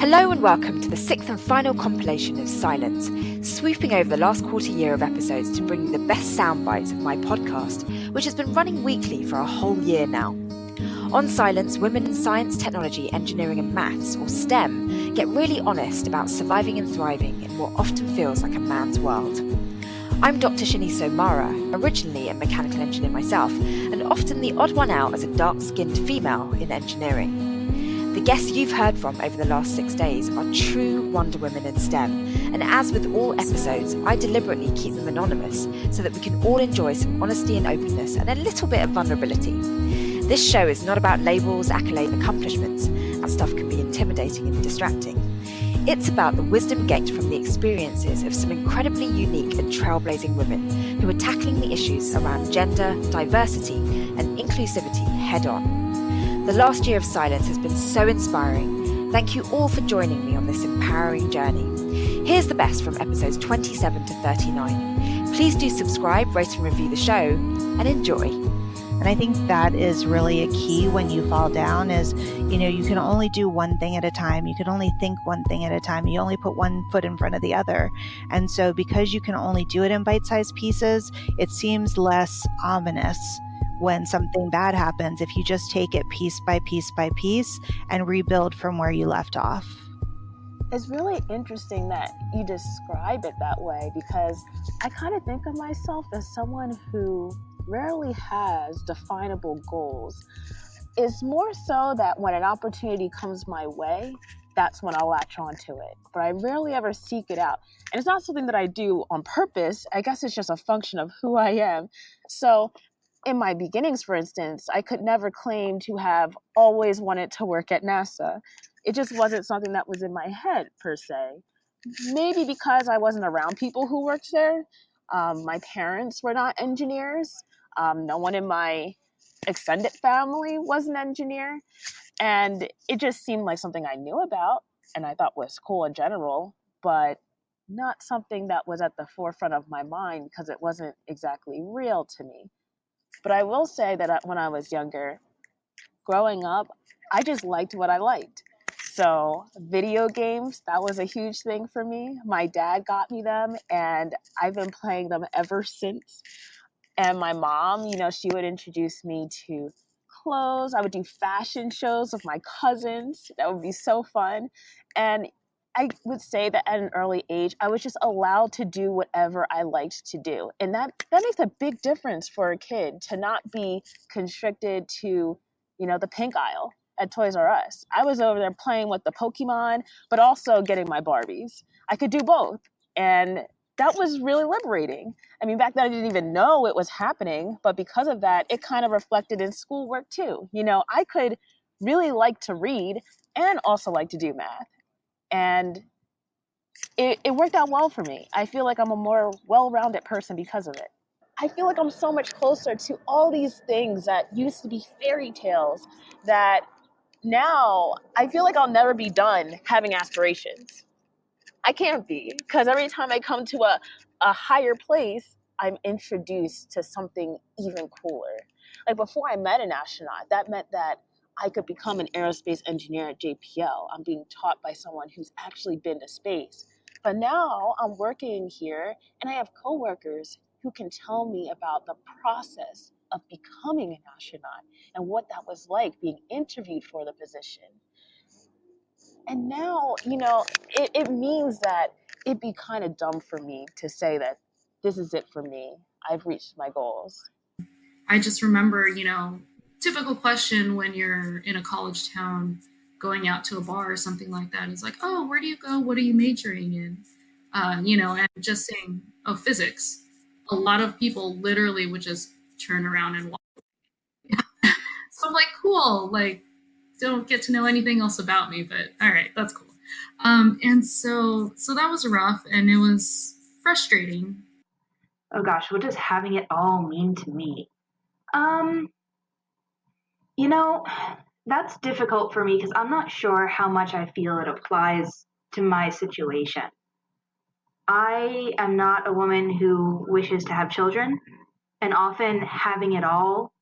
Hello and welcome to the sixth and final compilation of Scilence, swooping over the last quarter year of episodes to bring you the best sound bites of my podcast, which has been running weekly for a whole year now. On Scilence, women in science, technology, engineering and maths, or STEM, get really honest about surviving and thriving in what often feels like a man's world. I'm Dr. Shanice O'Mara, originally a mechanical engineer myself, and often the odd one out as a dark-skinned female in engineering. The guests you've heard from over the last 6 days are true Wonder Women in STEM, and as with all episodes, I deliberately keep them anonymous so that we can all enjoy some honesty and openness and a little bit of vulnerability. This show is not about labels, accolades, and accomplishments. That stuff can be intimidating and distracting. It's about the wisdom gained from the experiences of some incredibly unique and trailblazing women who are tackling the issues around gender, diversity, and inclusivity head-on. The last year of Scilence has been so inspiring. Thank you all for joining me on this empowering journey. Here's the best from episodes 27 to 39. Please do subscribe, rate and review the show, and enjoy. And I think that is really a key when you fall down is, you can only do one thing at a time. You can only think one thing at a time. You only put one foot in front of the other. And so because you can only do it in bite-sized pieces, it seems less ominous when something bad happens if you just take it piece by piece by piece and rebuild from where you left off. It's really interesting that you describe it that way because I kind of think of myself as someone who rarely has definable goals. It's more so that when an opportunity comes my way, that's when I'll latch onto it. But I rarely ever seek it out. And it's not something that I do on purpose. I guess it's just a function of who I am. So in my beginnings, for instance, I could never claim to have always wanted to work at NASA. It just wasn't something that was in my head, per se. Maybe because I wasn't around people who worked there. My parents were not engineers. No one in my extended family was an engineer. And it just seemed like something I knew about and I thought was cool in general, but not something that was at the forefront of my mind because it wasn't exactly real to me. But I will say that when I was younger, growing up, I just liked what I liked. So video games, that was a huge thing for me. My dad got me them and I've been playing them ever since. And my mom, she would introduce me to clothes. I would do fashion shows with my cousins. That would be so fun. And I would say that at an early age, I was just allowed to do whatever I liked to do. And that makes a big difference for a kid to not be constricted to, the pink aisle at Toys R Us. I was over there playing with the Pokemon, but also getting my Barbies. I could do both. And that was really liberating. I mean, back then I didn't even know it was happening, but because of that, it kind of reflected in schoolwork too. I could really like to read and also like to do math. And it worked out well for me. I feel like I'm a more well-rounded person because of it. I feel like I'm so much closer to all these things that used to be fairy tales that now I feel like I'll never be done having aspirations. I can't be, because every time I come to a higher place, I'm introduced to something even cooler. Like before I met an astronaut, that meant that I could become an aerospace engineer at JPL. I'm being taught by someone who's actually been to space. But now I'm working here and I have coworkers who can tell me about the process of becoming an astronaut and what that was like being interviewed for the position. And now, it means that it'd be kind of dumb for me to say that this is it for me. I've reached my goals. I just remember, typical question when you're in a college town going out to a bar or something like that. It's like, oh, where do you go? What are you majoring in? And just saying, oh, physics. A lot of people literally would just turn around and walk. So I'm like, cool, don't get to know anything else about me, but all right, that's cool. And so that was rough and it was frustrating. Oh gosh, what does having it all mean to me? That's difficult for me because I'm not sure how much I feel it applies to my situation. I am not a woman who wishes to have children, and often having it all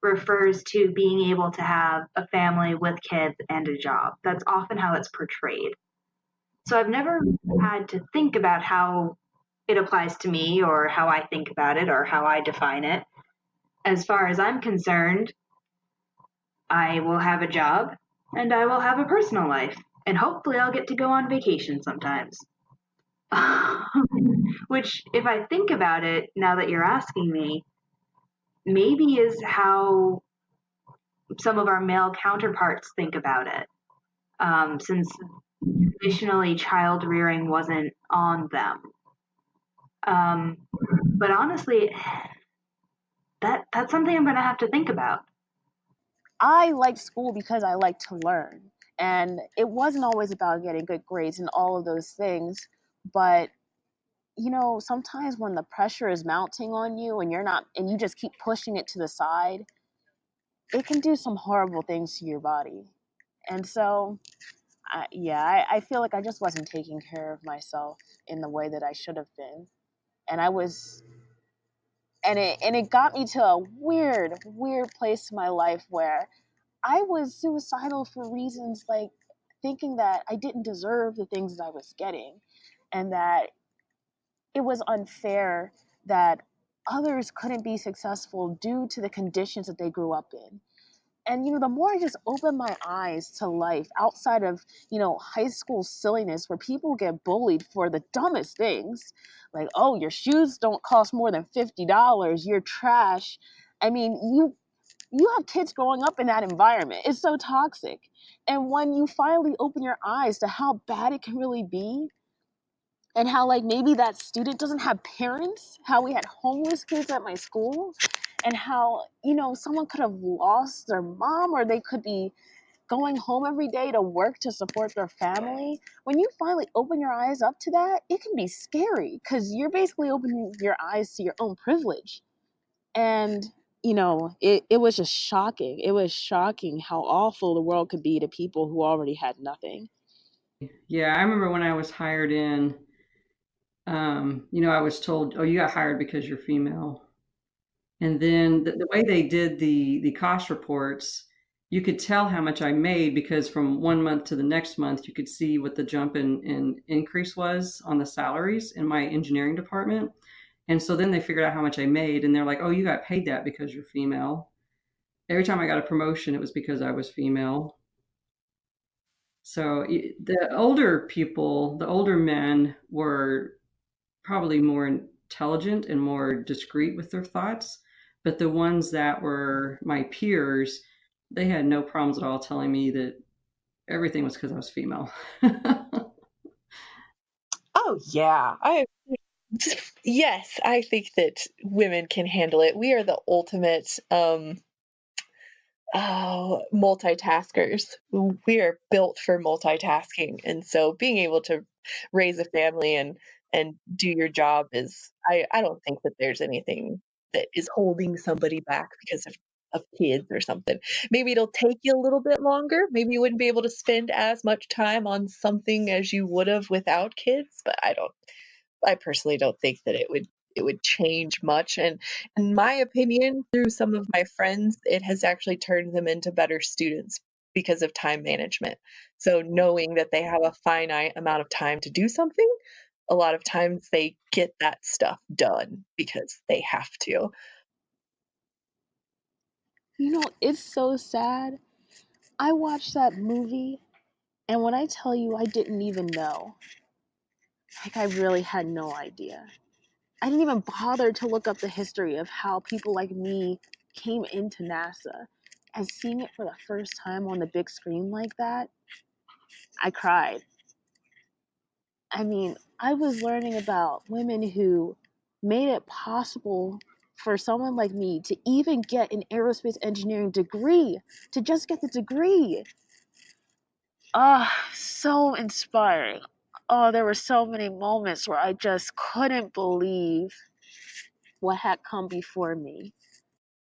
refers to being able to have a family with kids and a job. That's often how it's portrayed. So I've never had to think about how it applies to me or how I think about it or how I define it. As far as I'm concerned, I will have a job and I will have a personal life. And hopefully I'll get to go on vacation sometimes. Which, if I think about it, now that you're asking me, maybe is how some of our male counterparts think about it. Since traditionally child rearing wasn't on them. But honestly, that's something I'm going to have to think about. I liked school because I liked to learn. And it wasn't always about getting good grades and all of those things. But, sometimes when the pressure is mounting on you and and you just keep pushing it to the side, it can do some horrible things to your body. And so, I feel like I just wasn't taking care of myself in the way that I should have been. And I was, and it got me to a weird place in my life where I was suicidal for reasons like thinking that I didn't deserve the things that I was getting, and that it was unfair that others couldn't be successful due to the conditions that they grew up in. And the more I just open my eyes to life outside of high school silliness where people get bullied for the dumbest things, like, oh, your shoes don't cost more than $50, you're trash. I mean, you have kids growing up in that environment. It's so toxic. And when you finally open your eyes to how bad it can really be, and how like maybe that student doesn't have parents, how we had homeless kids at my school, and how someone could have lost their mom, or they could be going home every day to work to support their family. When you finally open your eyes up to that, it can be scary because you're basically opening your eyes to your own privilege. And it was just shocking. It was shocking how awful the world could be to people who already had nothing. Yeah, I remember when I was hired in, I was told, "Oh, you got hired because you're female." And then the way they did the cost reports, you could tell how much I made because from one month to the next month, you could see what the jump in increase was on the salaries in my engineering department. And so then they figured out how much I made, and they're like, "Oh, you got paid that because you're female." Every time I got a promotion, it was because I was female. So the older people, the older men were probably more intelligent and more discreet with their thoughts. But the ones that were my peers, they had no problems at all telling me that everything was because I was female. Oh yeah. I Yes, I think that women can handle it. We are the ultimate multitaskers. We are built for multitasking. And so being able to raise a family and do your job is I don't think that there's anything that is holding somebody back because of kids or something. Maybe it'll take you a little bit longer. Maybe you wouldn't be able to spend as much time on something as you would have without kids, but I personally don't think that it would change much. And in my opinion, through some of my friends, it has actually turned them into better students because of time management. So knowing that they have a finite amount of time to do something, a lot of times they get that stuff done because they have to. It's so sad. I watched that movie, and when I tell you I didn't even know, like I really had no idea. I didn't even bother to look up the history of how people like me came into NASA. And seeing it for the first time on the big screen like that, I cried. I mean, I was learning about women who made it possible for someone like me to even get an aerospace engineering degree, to just get the degree. Ah, so inspiring. Oh, there were so many moments where I just couldn't believe what had come before me.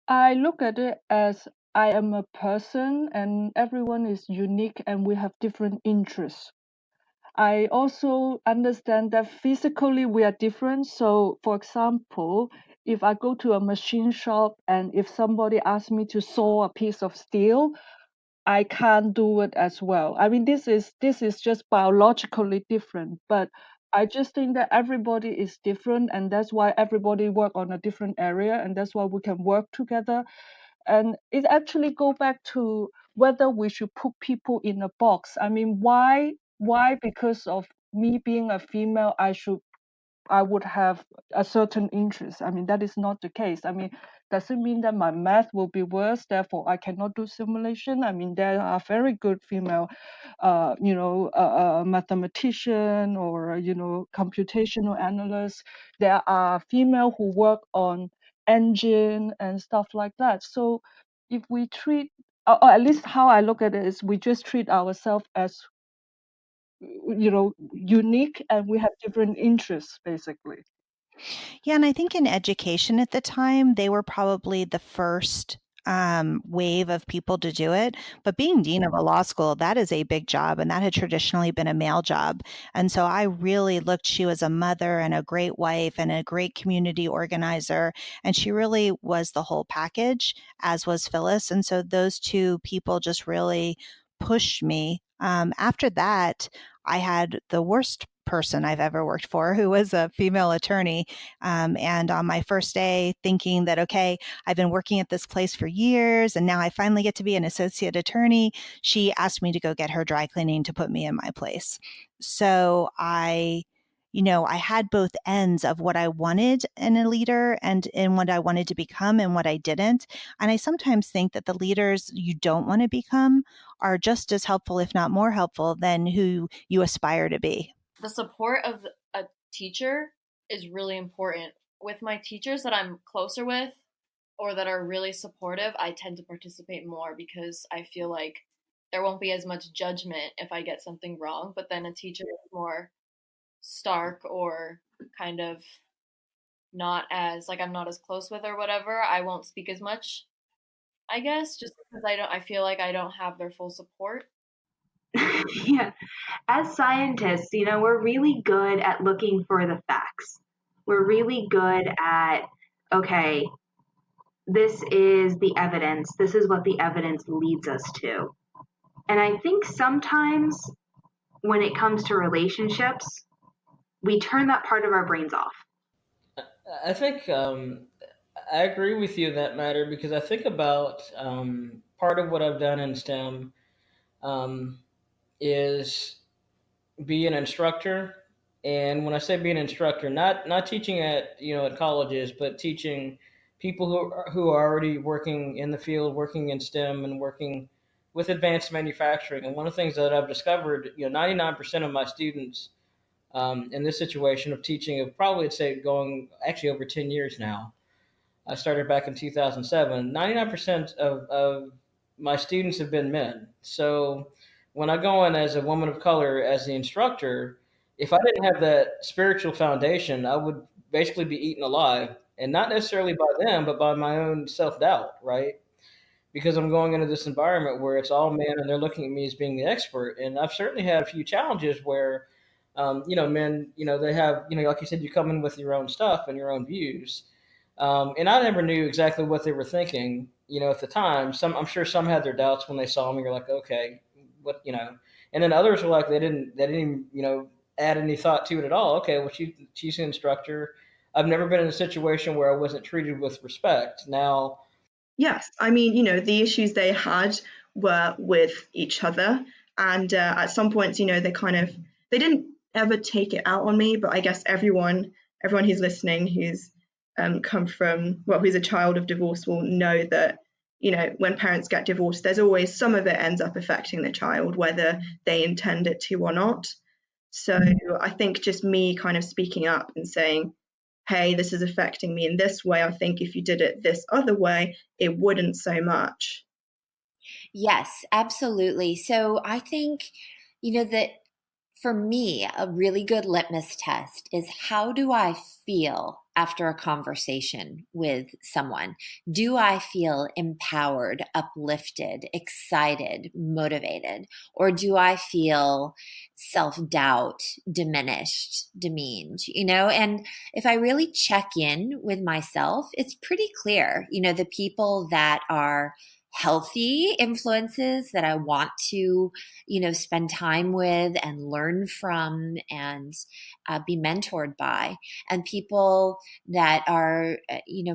I look at it as I am a person and everyone is unique and we have different interests. I also understand that physically we are different. So, for example, if I go to a machine shop and if somebody asks me to saw a piece of steel, I can't do it as well. I mean, this is just biologically different, but I just think that everybody is different, and that's why everybody work on a different area, and that's why we can work together. And it actually go back to whether we should put people in a box. I mean, why because of me being a female, I would have a certain interest. I mean, that is not the case. I mean, does it mean that my math will be worse, therefore I cannot do simulation? I mean, there are very good female, mathematician or, computational analysts. There are female who work on engine and stuff like that. So if we treat, or at least how I look at it is we just treat ourselves as, unique, and we have different interests, basically. Yeah, and I think in education at the time, they were probably the first wave of people to do it. But being dean of a law school, that is a big job, and that had traditionally been a male job. And so I really looked, she was a mother and a great wife and a great community organizer. And she really was the whole package, as was Phyllis. And so those two people just really pushed me. After that, I had the worst person I've ever worked for, who was a female attorney. And on my first day, thinking that, okay, I've been working at this place for years and now I finally get to be an associate attorney, she asked me to go get her dry cleaning to put me in my place. So I had both ends of what I wanted in a leader and in what I wanted to become and what I didn't. And I sometimes think that the leaders you don't want to become are just as helpful, if not more helpful, than who you aspire to be. The support of a teacher is really important. With my teachers that I'm closer with or that are really supportive, I tend to participate more because I feel like there won't be as much judgment if I get something wrong. But then a teacher is more stark or kind of not as, like, I'm not as close with or whatever, I won't speak as much, I guess, just because I feel like I don't have their full support. Yeah. As scientists, we're really good at looking for the facts. We're really good at, okay, this is the evidence. This is what the evidence leads us to. And I think sometimes when it comes to relationships, we turn that part of our brains off. I think I agree with you in that matter because I think about part of what I've done in STEM um, is be an instructor. And when I say be an instructor, not teaching at at colleges, but teaching people who are already working in the field, working in STEM, and working with advanced manufacturing. And one of the things that I've discovered, 99% of my students in this situation of teaching of probably, I'd say, going actually over 10 years now. I started back in 2007. 99% of my students have been men. So when I go in as a woman of color, as the instructor, if I didn't have that spiritual foundation, I would basically be eaten alive. And not necessarily by them, but by my own self doubt, right? Because I'm going into this environment where it's all men and they're looking at me as being the expert. And I've certainly had a few challenges where, men, they have, like you said, you come in with your own stuff and your own views. And I never knew exactly what they were thinking, at the time. I'm sure some had their doubts when they saw me. You're like, okay, what. And then others were like, they didn't even, add any thought to it at all. Okay, well, she's an instructor. I've never been in a situation where I wasn't treated with respect. Now, yes, I mean, the issues they had were with each other. And at some points, they didn't ever take it out on me, but I guess everyone who's listening who's who's a child of divorce will know that, when parents get divorced, there's always some of it ends up affecting the child, whether they intend it to or not. So I think just me kind of speaking up and saying, hey, this is affecting me in this way. I think if you did it this other way, it wouldn't so much. Yes, absolutely. So I think, that for me, a really good litmus test is how do I feel after a conversation with someone? Do I feel empowered, uplifted, excited, motivated? Or do I feel self-doubt, diminished, demeaned? And if I really check in with myself, it's pretty clear, the people that are healthy influences that I want to, spend time with and learn from and be mentored by, and people that are,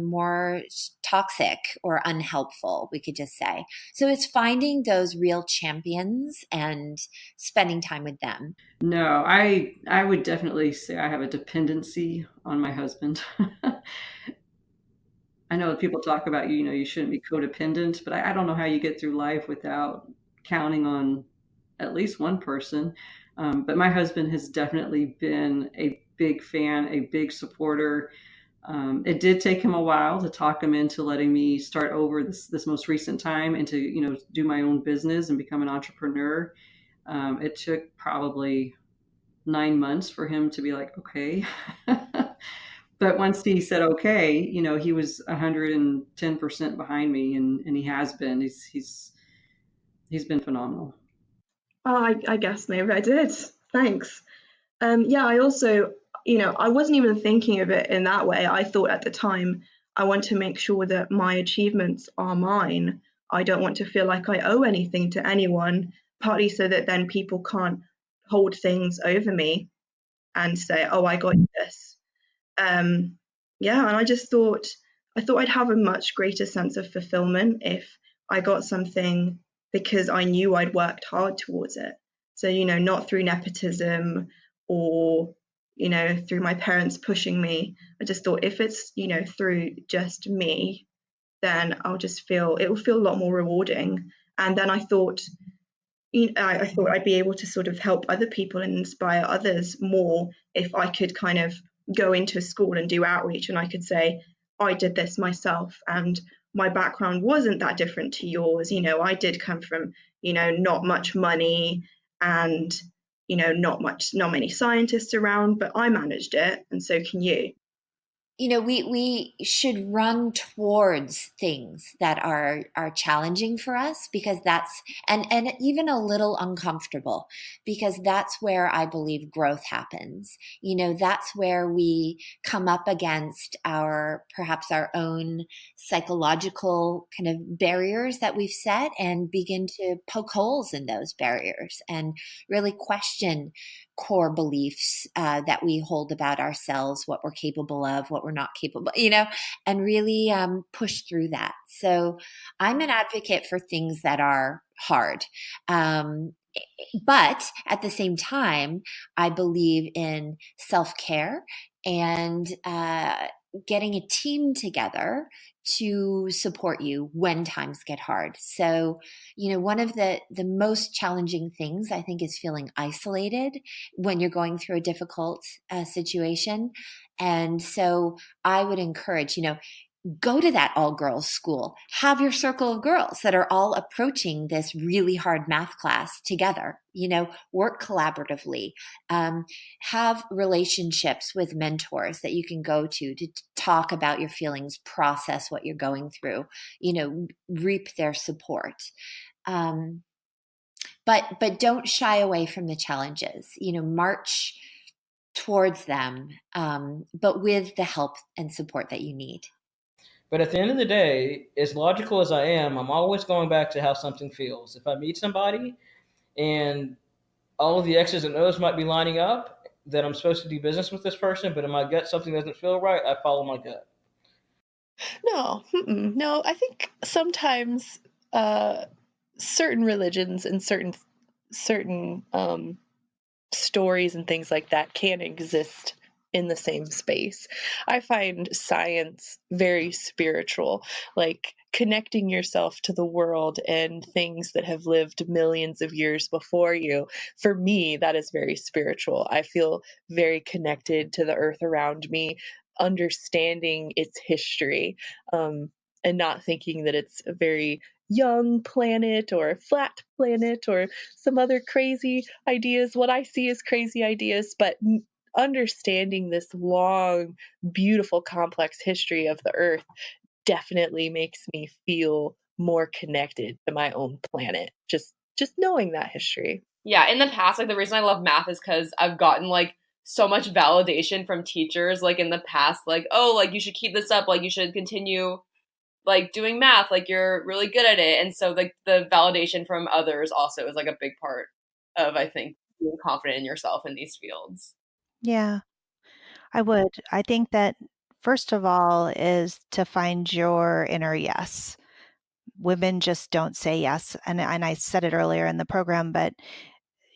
more toxic or unhelpful, we could just say. So it's finding those real champions and spending time with them. No, I would definitely say I have a dependency on my husband. I know that people talk about you shouldn't be codependent, but I don't know how you get through life without counting on at least one person. But my husband has definitely been a big fan, a big supporter. It did take him a while to talk him into letting me start over this most recent time and to do my own business and become an entrepreneur. It took probably 9 months for him to be like, okay. But once he said okay, he was 110% behind me, and he has been. He's been phenomenal. Oh, I guess maybe I did. Thanks. Yeah, I also, I wasn't even thinking of it in that way. I thought at the time, I want to make sure that my achievements are mine. I don't want to feel like I owe anything to anyone, partly so that then people can't hold things over me and say, oh, I got you this. Yeah, and I thought I'd have a much greater sense of fulfillment if I got something because I knew I'd worked hard towards it. So, not through nepotism or, through my parents pushing me. I just thought if it's, through just me, then it will feel a lot more rewarding. And then I thought I'd be able to sort of help other people and inspire others more if I could kind of go into a school and do outreach and I could say, I did this myself and my background wasn't that different to yours. I did come from, not much money and, not many scientists around, but I managed it and so can you. We should run towards things that are challenging for us, because that's and even a little uncomfortable, because that's where I believe growth happens. That's where we come up against perhaps our own psychological kind of barriers that we've set and begin to poke holes in those barriers and really question core beliefs that we hold about ourselves, what we're capable of, what we're not capable, and really push through that. So I'm an advocate for things that are hard. But at the same time, I believe in self-care and getting a team together to support you when times get hard. So, one of the most challenging things, I think, is feeling isolated when you're going through a difficult situation. And so I would encourage, go to that all girls school, have your circle of girls that are all approaching this really hard math class together, work collaboratively, have relationships with mentors that you can go to talk about your feelings, process what you're going through, reap their support. But don't shy away from the challenges, march towards them, but with the help and support that you need. But at the end of the day, as logical as I am, I'm always going back to how something feels. If I meet somebody and all of the X's and O's might be lining up, that I'm supposed to do business with this person, but in my gut something doesn't feel right, I follow my gut. No. I think sometimes certain religions and certain stories and things like that can exist in the same space. I find science very spiritual, like connecting yourself to the world and things that have lived millions of years before you. For me, that is very spiritual. I feel very connected to the earth around me, understanding its history, and not thinking that it's a very young planet or a flat planet or some other crazy ideas. What I see is crazy ideas, but understanding this long, beautiful, complex history of the earth definitely makes me feel more connected to my own planet. Just knowing that history. Yeah, in the past, like the reason I love math is because I've gotten like so much validation from teachers, like in the past, like, oh, like you should keep this up, like you should continue like doing math, like you're really good at it. And so like the validation from others also is like a big part of, I think, being confident in yourself in these fields. Yeah, I would. I think that first of all is to find your inner yes. Women just don't say yes. And I said it earlier in the program, but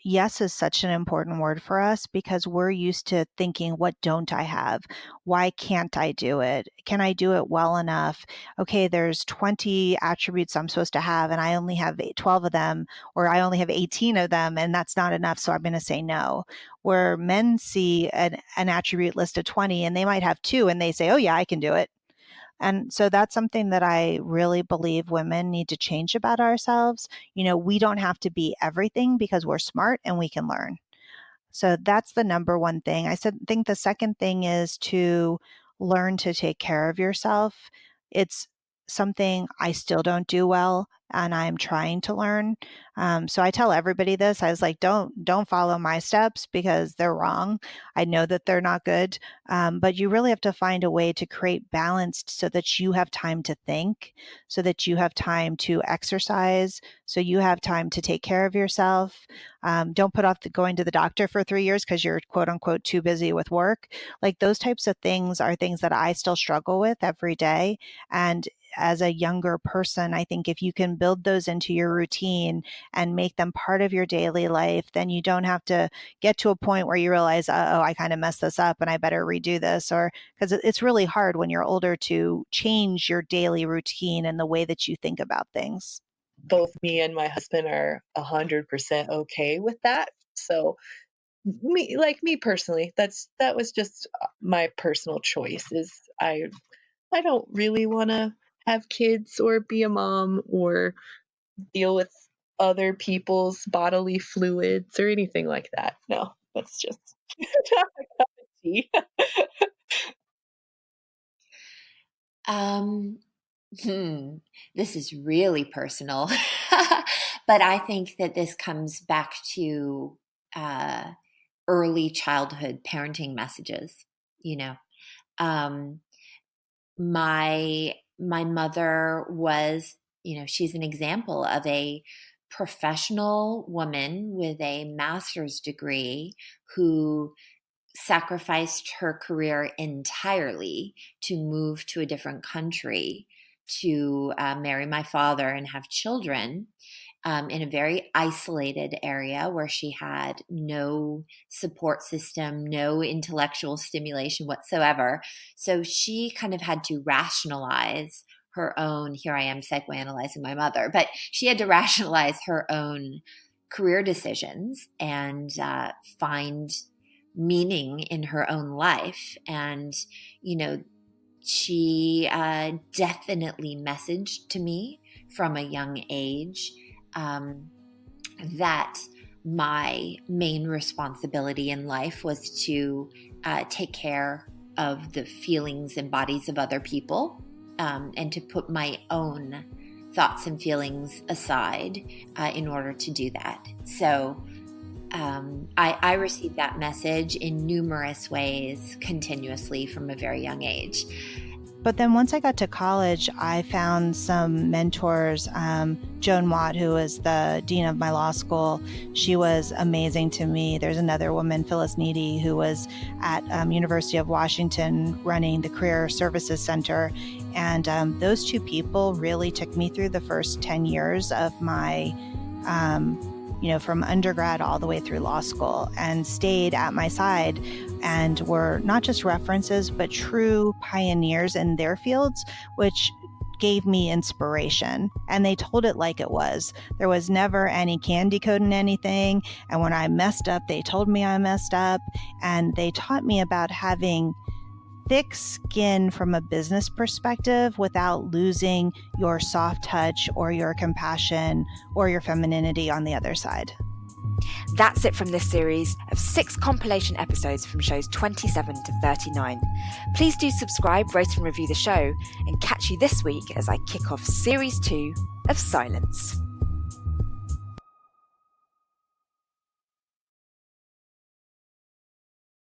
yes is such an important word for us because we're used to thinking, what don't I have? Why can't I do it? Can I do it well enough? Okay, there's 20 attributes I'm supposed to have, and I only have 12 of them, or I only have 18 of them, and that's not enough. So I'm going to say no. Where men see an attribute list of 20 and they might have two and they say, oh, yeah, I can do it. And so that's something that I really believe women need to change about ourselves. We don't have to be everything because we're smart and we can learn. So that's the number one thing. Think the second thing is to learn to take care of yourself. It's something I still don't do well, and I'm trying to learn. So I tell everybody this. I was like, don't follow my steps because they're wrong. I know that they're not good, but you really have to find a way to create balance so that you have time to think, so that you have time to exercise, so you have time to take care of yourself. Don't put off going to the doctor for 3 years because you're quote unquote too busy with work. Like those types of things are things that I still struggle with every day. And as a younger person, I think if you can build those into your routine and make them part of your daily life, then you don't have to get to a point where you realize, oh, I kind of messed this up and I better redo this. Or because it's really hard when you're older to change your daily routine and the way that you think about things. Both me and my husband are 100% okay with that. So me personally, that was just my personal choice. Is I don't really want to have kids or be a mom or deal with other people's bodily fluids or anything like that. No, that's just not my cup of tea. This is really personal, but I think that this comes back to early childhood parenting messages. Um, my mother was, she's an example of a professional woman with a master's degree who sacrificed her career entirely to move to a different country to marry my father and have children in a very isolated area where she had no support system, no intellectual stimulation whatsoever. So she kind of had to rationalize her own, here I am psychoanalyzing my mother, but she had to rationalize her own career decisions and find meaning in her own life. And, she definitely messaged to me from a young age that my main responsibility in life was to take care of the feelings and bodies of other people and to put my own thoughts and feelings aside in order to do that. So I received that message in numerous ways continuously from a very young age. But then once I got to college, I found some mentors. Joan Watt, who was the dean of my law school, she was amazing to me. There's another woman, Phyllis Needy, who was at University of Washington running the Career Services Center. And those two people really took me through the first 10 years of my from undergrad all the way through law school, and stayed at my side and were not just references, but true pioneers in their fields, which gave me inspiration. And they told it like it was. There was never any candy coat in anything. And when I messed up, they told me I messed up. And they taught me about having thick skin from a business perspective without losing your soft touch or your compassion or your femininity on the other side. That's it from this series of 6 compilation episodes from shows 27 to 39. Please do subscribe, rate and review the show, and catch you this week as I kick off Series 2 of Scilence.